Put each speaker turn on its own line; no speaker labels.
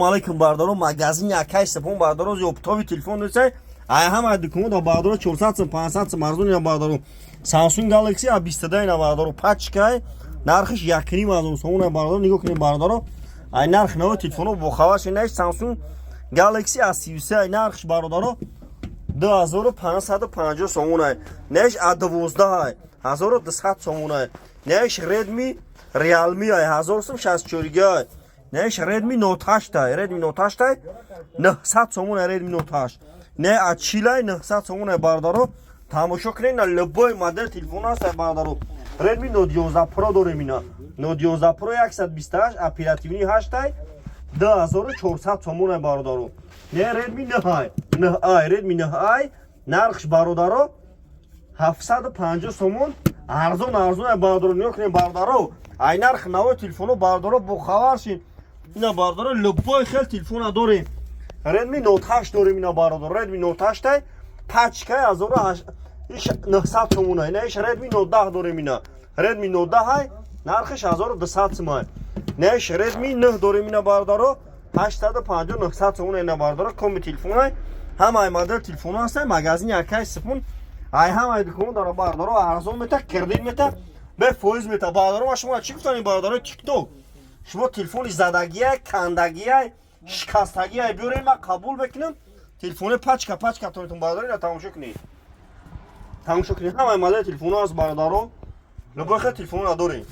Aleyküm bardaru magazin yakay sepon bardaru yoptovi telefon dese ay ham dukunu da bardaru 400 500 marzun ya bardaru Samsung Galaxy A22 na bardaru pachkay narxış yakini mazun sonuna bardaru nigo kini bardaru ay narx no telefonu bu xavaş ne Samsung Galaxy A33 narx bardaru 2550 sonuna neş A12 1200 sonuna neş Redmi Realme ay 1064 neş Redmi Note 8 Redmi Note 8 900 сомон Redmi Note 8 не achilay 900 сомон бардаро тамошо кунед на любой модель телефон аст бардаро Redmi Note 11 Pro дорем ина Note 11 Pro 128 оперативни 8 2400 сомон бардаро не Redmi Nahai Redmi Nahai нархш бародаро 750 сомон арзон бардаро не кунед бардаро ай нарх навои телефону бардаро бо хабаршин ина бардаро любой хел телефона дорем Redmi Note 8 дорем ина бардаро Redmi Note 8 пачка 1900 сомон ина Redmi Note 10 дорем ина Redmi Note 10 нархш 1200 сомон неш Redmi 9 дорем ина бардаро 850 900 сомон ина бардаро коми телефона ҳамаи модел телефон аст магазин якай сипун ай ҳамаи дукон дара бардаро арзон мета кредит мета бе фоиз мета бардаро ма шумо чӣ гуфтани бардаро TikTok шумо телефони задагия кандагия шикастагия биёред ма қабул мекунам телефони пачка тонитон бардаро ина тамошо кунед ҳамаи модел телефон аст бардаро любой хел телефон дорем